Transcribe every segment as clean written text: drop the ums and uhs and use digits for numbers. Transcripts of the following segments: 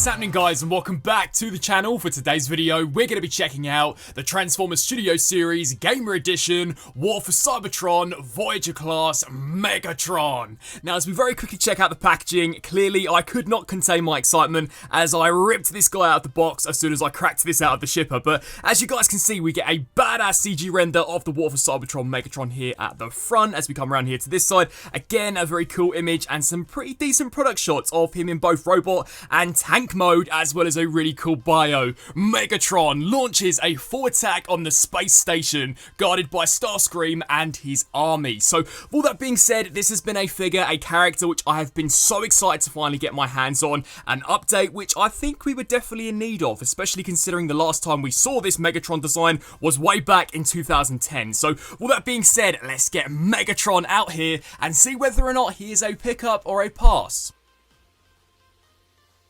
What's happening, guys, and welcome back to the channel. For today's video, we're going to be checking out the Transformers Studio Series Gamer Edition War for Cybertron Voyager class Megatron. Now, as we very quickly check out the packaging, clearly I could not contain my excitement as I ripped this guy out of the box as soon as I cracked this out of the shipper. But as you guys can see, we get a badass CG render of the War for Cybertron Megatron here at the front. As we come around here to this side, again, a very cool image and some pretty decent product shots of him in both robot and tank mode, as well as a really cool bio. Megatron launches a full attack on the space station, guarded by Starscream and his army. So, with all that being said, this has been a figure, a character which I have been so excited to finally get my hands on. An update which I think we were definitely in need of, especially considering the last time we saw this Megatron design was way back in 2010. So, with all that being said, let's get Megatron out here and see whether or not he is a pickup or a pass.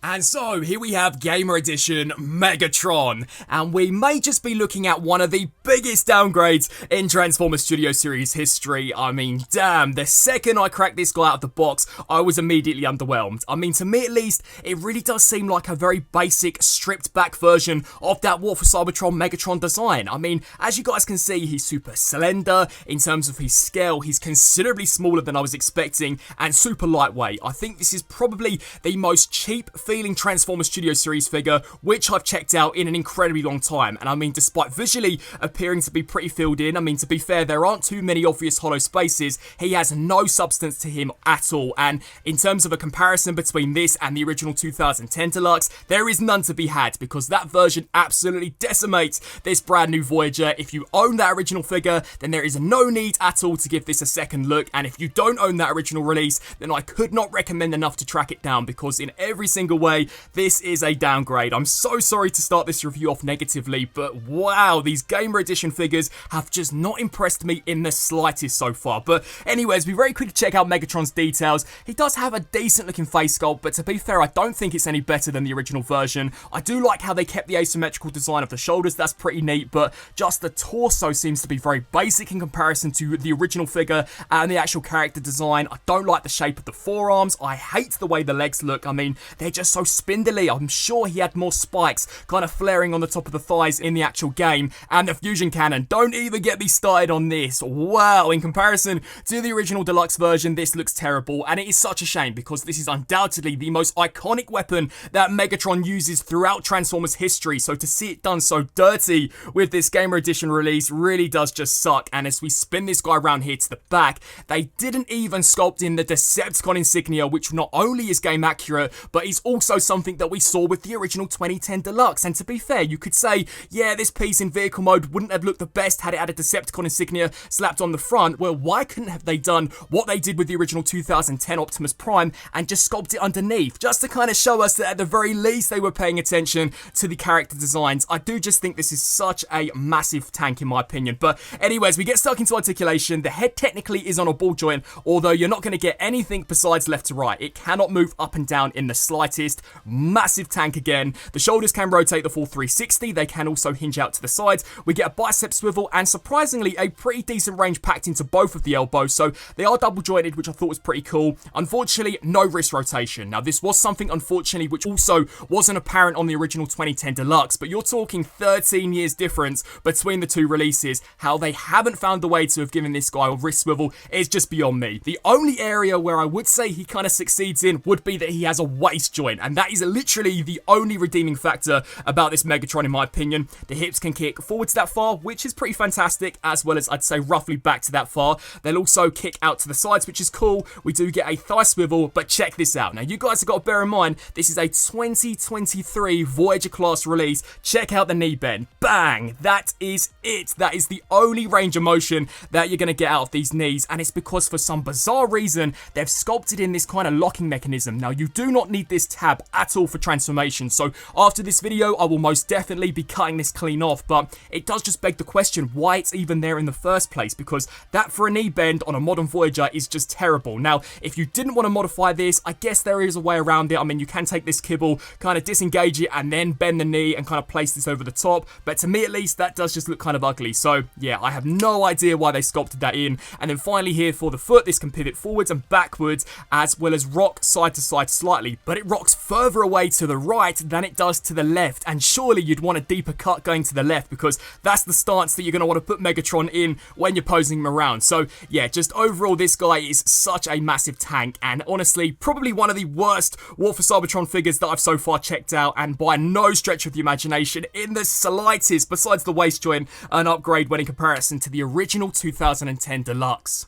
And so, here we have Gamer Edition Megatron, and we may just be looking at one of the biggest downgrades in Transformers Studio Series history. I mean, damn, the second I cracked this guy out of the box, I was immediately underwhelmed. I mean, to me at least, it really does seem like a very basic, stripped back version of that War for Cybertron Megatron design. I mean, as you guys can see, he's super slender. In terms of his scale, he's considerably smaller than I was expecting, and super lightweight. I think this is probably the most cheap feeling Transformers Studio Series figure which I've checked out in an incredibly long time. And I mean, despite visually appearing to be pretty filled in, I mean, to be fair, there aren't too many obvious hollow spaces. He has no substance to him at all, and in terms of a comparison between this and the original 2010 Deluxe, there is none to be had, because that version absolutely decimates this brand new Voyager. If you own that original figure, then there is no need at all to give this a second look, and if you don't own that original release, then I could not recommend enough to track it down, because in every single way, this is a downgrade. I'm so sorry to start this review off negatively, but wow, these Gamer Edition figures have just not impressed me in the slightest so far. But anyways, we very quickly check out Megatron's details. He does have a decent looking face sculpt, but to be fair, I don't think it's any better than the original version. I do like how they kept the asymmetrical design of the shoulders, that's pretty neat, but just the torso seems to be very basic in comparison to the original figure and the actual character design. I don't like the shape of the forearms. I hate the way the legs look. I mean, they're just so spindly. I'm sure he had more spikes kind of flaring on the top of the thighs in the actual game. And the fusion cannon, don't even get me started on this. Wow, in comparison to the original Deluxe version, this looks terrible, and it is such a shame, because this is undoubtedly the most iconic weapon that Megatron uses throughout Transformers history. So to see it done so dirty with this Gamer Edition release really does just suck. And as we spin this guy around here to the back, they didn't even sculpt in the Decepticon insignia, which not only is game accurate, but is also something that we saw with the original 2010 Deluxe. And to be fair, you could say, yeah, this piece in vehicle mode wouldn't have looked the best had it had a Decepticon insignia slapped on the front. Well, why couldn't have they done what they did with the original 2010 Optimus Prime and just sculpt it underneath, just to kind of show us that at the very least they were paying attention to the character designs. I do just think this is such a massive tank in my opinion. But anyways, we get stuck into articulation. The head technically is on a ball joint, although you're not going to get anything besides left to right. It cannot move up and down in the slightest. Massive tank again. The shoulders can rotate the full 360. They can also hinge out to the sides. We get a bicep swivel, and surprisingly a pretty decent range packed into both of the elbows, so they are double jointed, which I thought was pretty cool. Unfortunately, no wrist rotation. Now, this was something, unfortunately, which also wasn't apparent on the original 2010 Deluxe, but you're talking 13 years difference between the two releases. How they haven't found a way to have given this guy a wrist swivel is just beyond me. The only area where I would say he kind of succeeds in would be that he has a waist joint, and that is literally the only redeeming factor about this Megatron in my opinion. The hips can kick forwards that far, which is pretty fantastic, as well as I'd say roughly back to that far. They'll also kick out to the sides, which is cool. We do get a thigh swivel, but check this out. Now, you guys have got to bear in mind, this is a 2023 Voyager class release. Check out the knee bend. Bang! That is it. That is the only range of motion that you're going to get out of these knees, and it's because for some bizarre reason, they've sculpted in this kind of locking mechanism. Now, you do not need this tab at all for transformation, so after this video, I will most definitely be cutting this clean off, but it does just beg the question why it's even there in the first place, because that for a knee bend on a modern Voyager is just terrible. Now, if you didn't want to modify this, I guess there is a way around it. I mean, you can take this kibble, kind of disengage it, and then bend the knee and kind of place this over the top, but to me at least, that does just look kind of ugly. So yeah, I have no idea why they sculpted that in. And then finally here for the foot, this can pivot forwards and backwards, as well as rock side to side slightly, but it rocks looks further away to the right than it does to the left, and surely you'd want a deeper cut going to the left because that's the stance that you're going to want to put Megatron in when you're posing him around. So yeah, just overall this guy is such a massive tank, and honestly probably one of the worst War for Cybertron figures that I've so far checked out, and by no stretch of the imagination in the slightest, besides the waist joint, an upgrade when in comparison to the original 2010 Deluxe.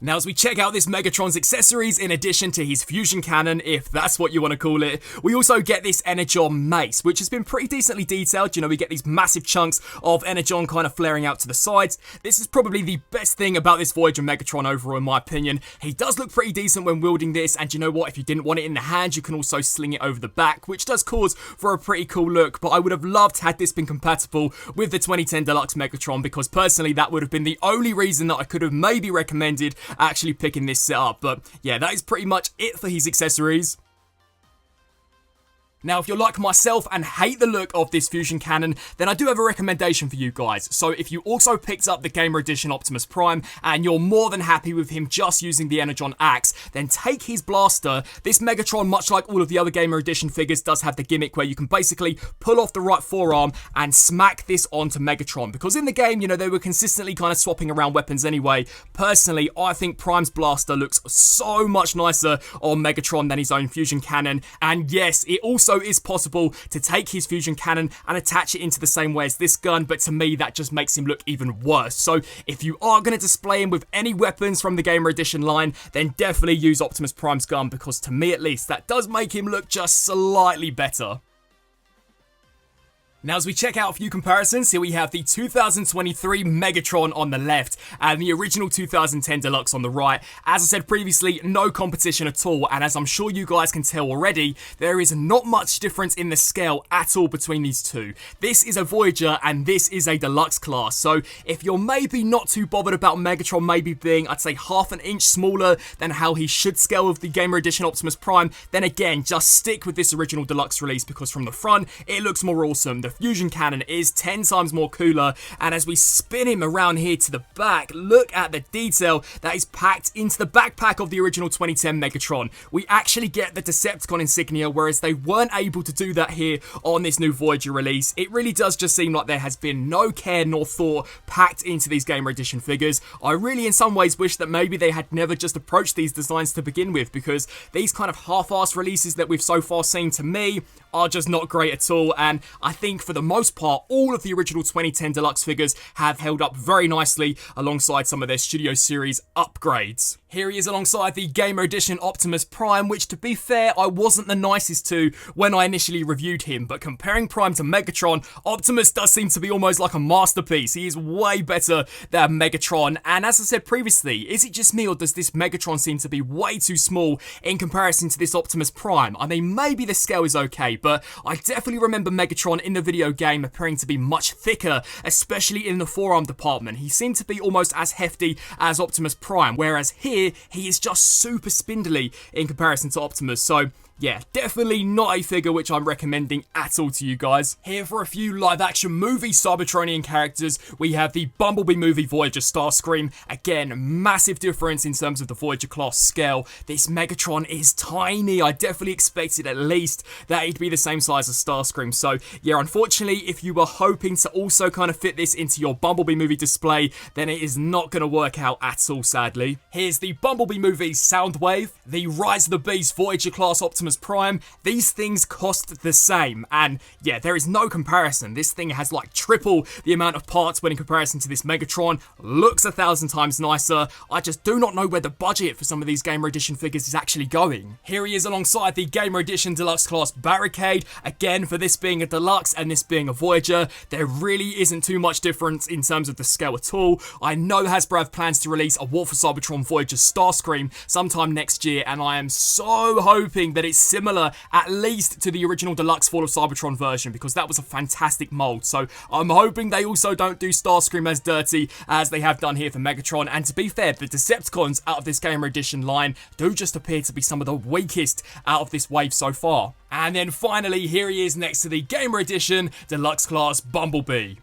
Now, as we check out this Megatron's accessories, in addition to his fusion cannon, if that's what you want to call it, we also get this Energon mace, which has been pretty decently detailed. You know, we get these massive chunks of Energon kind of flaring out to the sides. This is probably the best thing about this Voyager Megatron overall, in my opinion. He does look pretty decent when wielding this, and you know what? If you didn't want it in the hand, you can also sling it over the back, which does cause for a pretty cool look, but I would have loved had this been compatible with the 2010 Deluxe Megatron, because personally, that would have been the only reason that I could have maybe recommended actually picking this setup. But yeah, that is pretty much it for his accessories. Now, if you're like myself and hate the look of this fusion cannon, then I do have a recommendation for you guys. So if you also picked up the Gamer Edition Optimus Prime and you're more than happy with him just using the Energon axe, then take his blaster. This Megatron, much like all of the other Gamer Edition figures, does have the gimmick where you can basically pull off the right forearm and smack this onto Megatron. Because in the game, you know, they were consistently kind of swapping around weapons anyway. Personally, I think Prime's blaster looks so much nicer on Megatron than his own fusion cannon. And yes, it also is possible to take his fusion cannon and attach it into the same way as this gun, but to me that just makes him look even worse. So if you are going to display him with any weapons from the Gamer Edition line, then definitely use Optimus Prime's gun, because to me at least that does make him look just slightly better. Now, as we check out a few comparisons, here we have the 2023 Megatron on the left and the original 2010 Deluxe on the right. As I said previously, no competition at all, and as I'm sure you guys can tell already, there is not much difference in the scale at all between these two. This is a Voyager and this is a Deluxe class, so if you're maybe not too bothered about Megatron maybe being, I'd say, half an inch smaller than how he should scale with the Gamer Edition Optimus Prime, then again, just stick with this original Deluxe release, because from the front, it looks more awesome. The fusion cannon is 10 times more cooler, and as we spin him around here to the back, look at the detail that is packed into the backpack of the original 2010 Megatron. We actually get the Decepticon insignia, whereas they weren't able to do that here on this new Voyager release. It really does just seem like there has been no care nor thought packed into these Gamer Edition figures. I really in some ways wish that maybe they had never just approached these designs to begin with, because these kind of half-assed releases that we've so far seen, to me, are just not great at all, and I think for the most part, all of the original 2010 Deluxe figures have held up very nicely alongside some of their Studio Series upgrades. Here he is alongside the Gamer Edition Optimus Prime, which, to be fair, I wasn't the nicest to when I initially reviewed him, but comparing Prime to Megatron, Optimus does seem to be almost like a masterpiece. He is way better than Megatron, and as I said previously, is it just me or does this Megatron seem to be way too small in comparison to this Optimus Prime? I mean, maybe the scale is okay, but I definitely remember Megatron in the video game appearing to be much thicker, especially in the forearm department. He seemed to be almost as hefty as Optimus Prime, whereas here, he is just super spindly in comparison to Optimus. So yeah, definitely not a figure which I'm recommending at all to you guys. Here for a few live-action movie Cybertronian characters, we have the Bumblebee movie Voyager Starscream. Again, massive difference in terms of the Voyager class scale. This Megatron is tiny. I definitely expected at least that he'd be the same size as Starscream. So yeah, unfortunately, if you were hoping to also kind of fit this into your Bumblebee movie display, then it is not going to work out at all, sadly. Here's the Bumblebee movie Soundwave, the Rise of the Beast Voyager class Optimus Prime. These things cost the same, and yeah, there is no comparison. This thing has like triple the amount of parts when in comparison to this Megatron, looks 1,000 times nicer. I just do not know where the budget for some of these Gamer Edition figures is actually going. Here he is alongside the Gamer Edition Deluxe class Barricade. Again, for this being a Deluxe and this being a Voyager, there really isn't too much difference in terms of the scale at all. I know Hasbro have plans to release a War for Cybertron Voyager Starscream sometime next year, and I am so hoping that it's similar at least to the original Deluxe Fall of Cybertron version, because that was a fantastic mold. So I'm hoping they also don't do Starscream as dirty as they have done here for Megatron. And to be fair, the Decepticons out of this Gamer Edition line do just appear to be some of the weakest out of this wave so far. And then finally, here he is next to the Gamer Edition Deluxe class Bumblebee.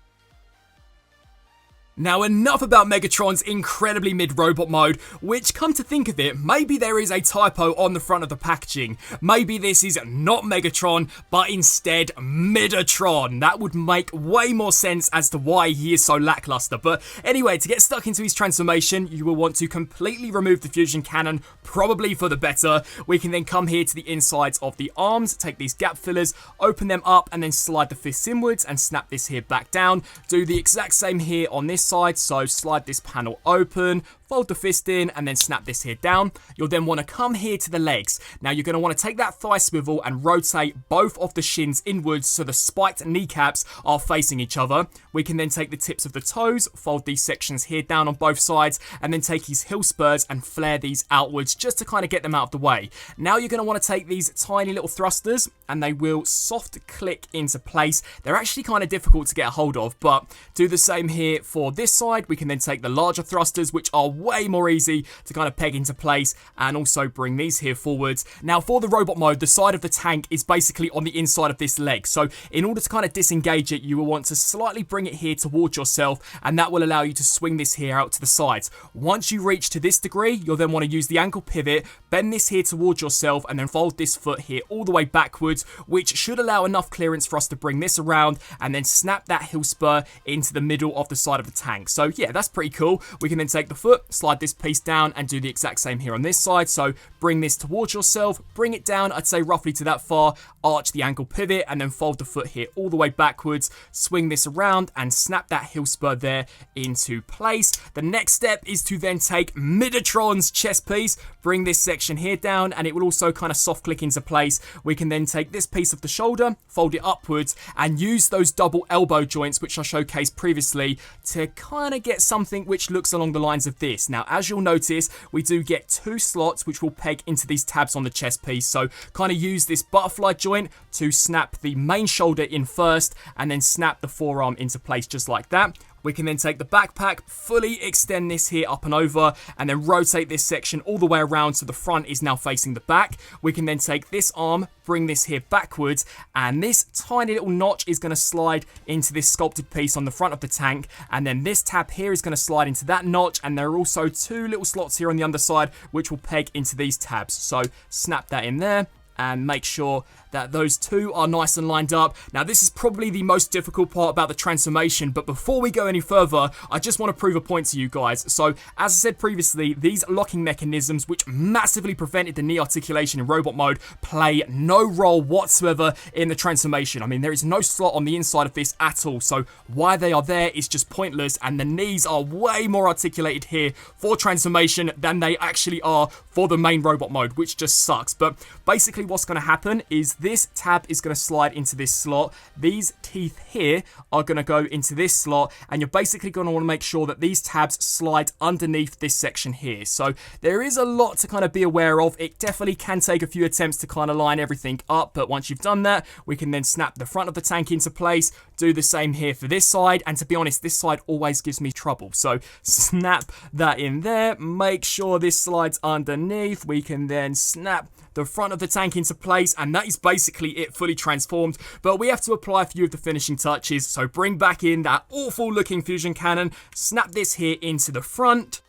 Now enough about Megatron's incredibly mid-robot mode, which, come to think of it, maybe there is a typo on the front of the packaging. Maybe this is not Megatron, but instead Midatron. That would make way more sense as to why he is so lackluster. But anyway, to get stuck into his transformation, you will want to completely remove the fusion cannon, probably for the better. We can then come here to the insides of the arms, take these gap fillers, open them up, and then slide the fists inwards and snap this here back down. Do the exact same here on this side, so slide this panel open, fold the fist in, and then snap this here down. You'll then want to come here to the legs. Now you're going to want to take that thigh swivel and rotate both of the shins inwards so the spiked kneecaps are facing each other. We can then take the tips of the toes, fold these sections here down on both sides, and then take his heel spurs and flare these outwards just to kind of get them out of the way. Now you're going to want to take these tiny little thrusters and they will soft click into place. They're actually kind of difficult to get a hold of, but do the same here for this side. We can then take the larger thrusters, which are way more easy to kind of peg into place, and also bring these here forwards. Now for the robot mode, the side of the tank is basically on the inside of this leg, so in order to kind of disengage it, you will want to slightly bring it here towards yourself, and that will allow you to swing this here out to the sides. Once you reach to this degree, you'll then want to use the ankle pivot, bend this here towards yourself, and then fold this foot here all the way backwards, which should allow enough clearance for us to bring this around, and then snap that heel spur into the middle of the side of the tank. So yeah, that's pretty cool. We can then take the foot, slide this piece down, and do the exact same here on this side. So bring this towards yourself, bring it down, I'd say roughly to that far, arch the ankle pivot, and then fold the foot here all the way backwards, swing this around, and snap that heel spur there into place. The next step is to then take Midatron's chest piece, bring this section here down, and it will also kind of soft click into place. We can then take this piece of the shoulder, fold it upwards, and use those double elbow joints, which I showcased previously, to kind of get something which looks along the lines of this. Now, as you'll notice, we do get two slots which will peg into these tabs on the chest piece. So kind of use this butterfly joint to snap the main shoulder in first, and then snap the forearm into place just like that. We can then take the backpack, fully extend this here up and over, and then rotate this section all the way around so the front is now facing the back. We can then take this arm, bring this here backwards, and this tiny little notch is going to slide into this sculpted piece on the front of the tank, and then this tab here is going to slide into that notch, and there are also two little slots here on the underside which will peg into these tabs. So snap that in there, and make sure that those two are nice and lined up. Now, this is probably the most difficult part about the transformation, but before we go any further, I just want to prove a point to you guys. So, as I said previously, these locking mechanisms, which massively prevented the knee articulation in robot mode, play no role whatsoever in the transformation. I mean, there is no slot on the inside of this at all, so why they are there is just pointless, and the knees are way more articulated here for transformation than they actually are for the main robot mode, which just sucks. But basically what's going to happen is this tab is going to slide into this slot. These teeth here are going to go into this slot, and you're basically going to want to make sure that these tabs slide underneath this section here. So there is a lot to kind of be aware of. It definitely can take a few attempts to kind of line everything up, but once you've done that, we can then snap the front of the tank into place, do the same here for this side, and to be honest, this side always gives me trouble. So snap that in there, make sure this slides underneath. We can then snap the front of the tank into place, and that is basically it, fully transformed. But we have to apply a few of the finishing touches, so bring back in that awful looking fusion cannon, snap this here into the front,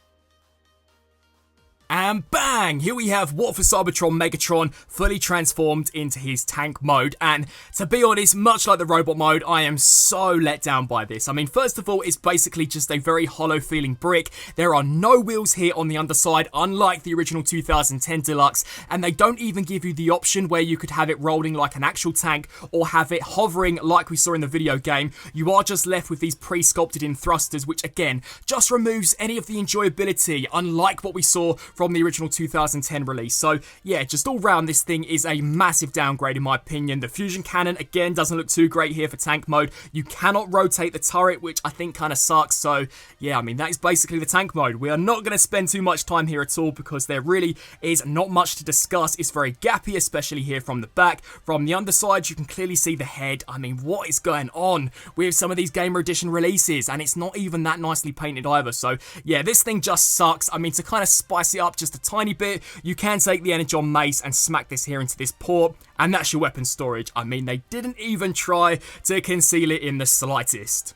and bang! Here we have what for Cybertron Megatron fully transformed into his tank mode. And to be honest, much like the robot mode, I am so let down by this. I mean, first of all, it's basically just a very hollow feeling brick. There are no wheels here on the underside, unlike the original 2010 Deluxe, and they don't even give you the option where you could have it rolling like an actual tank or have it hovering like we saw in the video game. You are just left with these pre-sculpted in thrusters, which again, just removes any of the enjoyability, unlike what we saw from the original 2010 release. So yeah, just all round, this thing is a massive downgrade in my opinion. The fusion cannon again doesn't look too great here for tank mode. You cannot rotate the turret, which I think kind of sucks. So yeah, I mean, that is basically the tank mode. We are not going to spend too much time here at all because there really is not much to discuss. It's very gappy, especially here from the back. From the underside, you can clearly see the head. I mean, what is going on with some of these Gamer Edition releases? And it's not even that nicely painted either. So yeah, this thing just sucks. I mean, to kind of spice it up just a tiny bit, you can take the Energon mace and smack this here into this port, and that's your weapon storage. I mean, they didn't even try to conceal it in the slightest.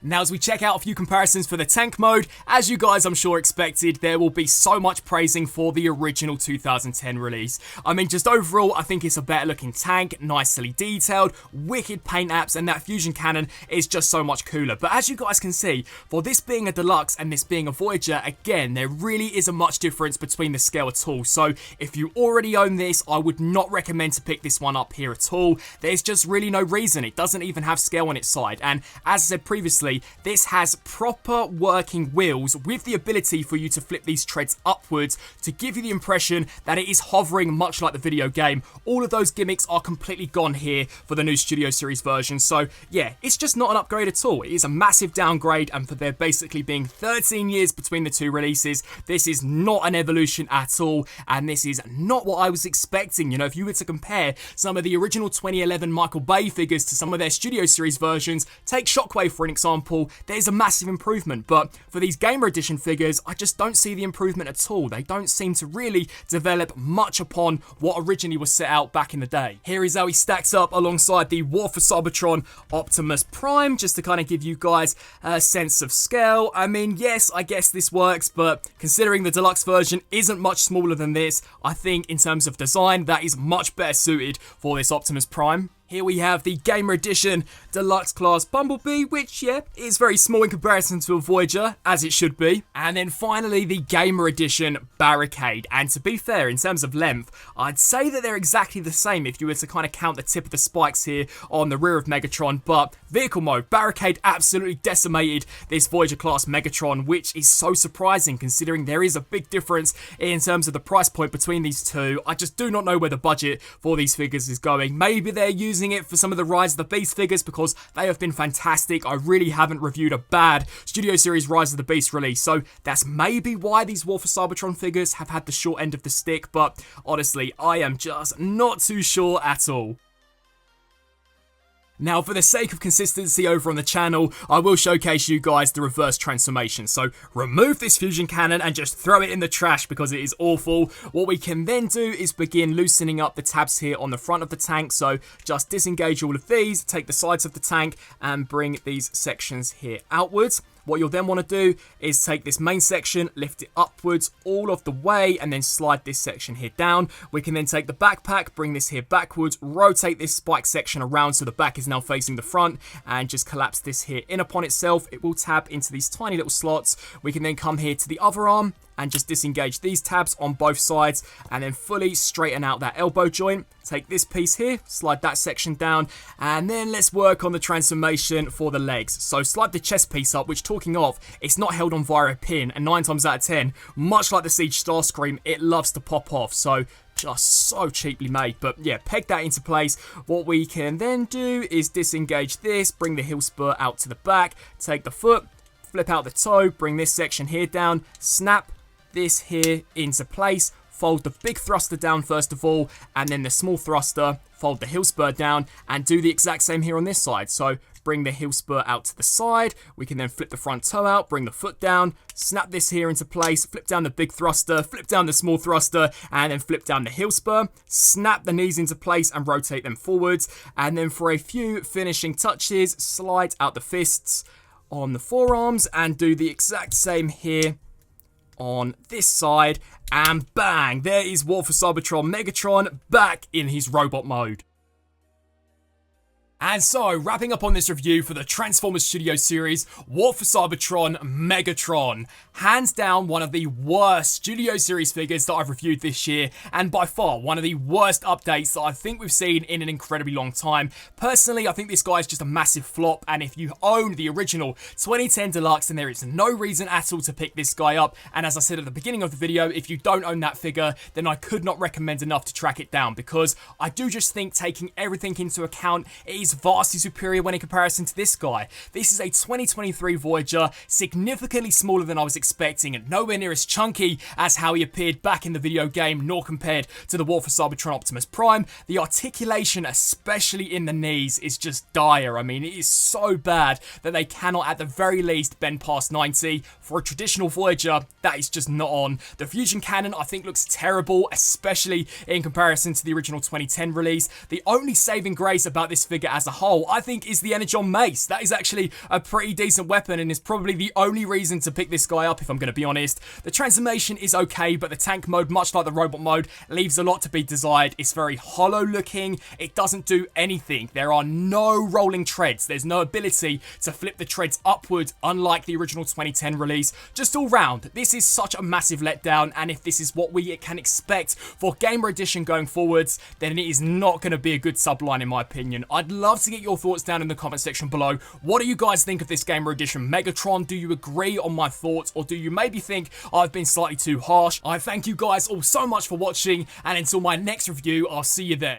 Now, as we check out a few comparisons for the tank mode, as you guys I'm sure expected, there will be so much praising for the original 2010 release. I mean, just overall, I think it's a better looking tank, nicely detailed, wicked paint apps, and that fusion cannon is just so much cooler. But as you guys can see, for this being a Deluxe and this being a Voyager, again, there really isn't much difference between the scale at all. So if you already own this, I would not recommend to pick this one up here at all. There's just really no reason. It doesn't even have scale on its side. And as I said previously, this has proper working wheels with the ability for you to flip these treads upwards to give you the impression that it is hovering much like the video game. All of those gimmicks are completely gone here for the new Studio Series version. So yeah, it's just not an upgrade at all. It is a massive downgrade, and for there basically being 13 years between the two releases, this is not an evolution at all, and this is not what I was expecting. You know, if you were to compare some of the original 2011 Michael Bay figures to some of their Studio Series versions, take Shockwave for an example, there's a massive improvement. But for these Gamer Edition figures, I just don't see the improvement at all. They don't seem to really develop much upon what originally was set out back in the day. Here is how he stacks up alongside the War for Cybertron Optimus Prime, just to kind of give you guys a sense of scale. I mean, yes, I guess this works, but considering the Deluxe version isn't much smaller than this, I think in terms of design, that is much better suited for this Optimus Prime. Here we have the Gamer Edition Deluxe Class Bumblebee, which, yeah, is very small in comparison to a Voyager, as it should be. And then finally, the Gamer Edition Barricade. And to be fair, in terms of length, I'd say that they're exactly the same if you were to kind of count the tip of the spikes here on the rear of Megatron. But vehicle mode, Barricade absolutely decimated this Voyager class Megatron, which is so surprising considering there is a big difference in terms of the price point between these two. I just do not know where the budget for these figures is going. Maybe they're using it for some of the Rise of the Beast figures because they have been fantastic. I really haven't reviewed a bad Studio Series Rise of the Beast release, so that's maybe why these War for Cybertron figures have had the short end of the stick, but honestly, I am just not too sure at all. Now, for the sake of consistency over on the channel, I will showcase you guys the reverse transformation. So, remove this fusion cannon and just throw it in the trash because it is awful. What we can then do is begin loosening up the tabs here on the front of the tank. So, just disengage all of these, take the sides of the tank, and bring these sections here outwards. What you'll then want to do is take this main section, lift it upwards all of the way, and then slide this section here down. We can then take the backpack, bring this here backwards, rotate this spike section around so the back is now facing the front, and just collapse this here in upon itself. It will tab into these tiny little slots. We can then come here to the other arm and just disengage these tabs on both sides and then fully straighten out that elbow joint. Take this piece here, slide that section down, and then let's work on the transformation for the legs. So slide the chest piece up, which, talking of, it's not held on via a pin, and 9 times out of 10, much like the Siege Starscream, it loves to pop off. So just so cheaply made. But yeah, peg that into place. What we can then do is disengage this, bring the heel spur out to the back, take the foot, flip out the toe, bring this section here down, snap this here into place, fold the big thruster down first of all, and then the small thruster, fold the heel spur down, and do the exact same here on this side. So bring the heel spur out to the side, we can then flip the front toe out, bring the foot down, snap this here into place, flip down the big thruster, flip down the small thruster, and then flip down the heel spur, snap the knees into place and rotate them forwards, and then for a few finishing touches, slide out the fists on the forearms, and do the exact same here on this side, and bang, there is War for Cybertron Megatron back in his robot mode. And so, wrapping up on this review for the Transformers Studio Series, War for Cybertron Megatron. Hands down one of the worst Studio Series figures that I've reviewed this year, and by far one of the worst updates that I think we've seen in an incredibly long time. Personally, I think this guy is just a massive flop, and if you own the original 2010 Deluxe, then there is no reason at all to pick this guy up. And as I said at the beginning of the video, if you don't own that figure, then I could not recommend enough to track it down, because I do just think, taking everything into account, it is vastly superior when in comparison to this guy. This is a 2023 Voyager, significantly smaller than I was expecting, and nowhere near as chunky as how he appeared back in the video game, nor compared to the War for Cybertron Optimus Prime. The articulation, especially in the knees, is just dire. I mean, it is so bad that they cannot at the very least bend past 90. For a traditional Voyager, that is just not on. The fusion cannon, I think, looks terrible, especially in comparison to the original 2010 release. The only saving grace about this figure as a whole, I think, is the Energon Mace. That is actually a pretty decent weapon and is probably the only reason to pick this guy up, if I'm going to be honest. The transformation is okay, but the tank mode, much like the robot mode, leaves a lot to be desired. It's very hollow looking. It doesn't do anything. There are no rolling treads. There's no ability to flip the treads upward, unlike the original 2010 release. Just all round, this is such a massive letdown, and if this is what we can expect for Gamer Edition going forwards, then it is not going to be a good subline in my opinion. I'd love to get your thoughts down in the comment section below. What do you guys think of this Gamer Edition Megatron? Do you agree on my thoughts, or do you maybe think I've been slightly too harsh? I thank you guys all so much for watching, and until my next review, I'll see you then.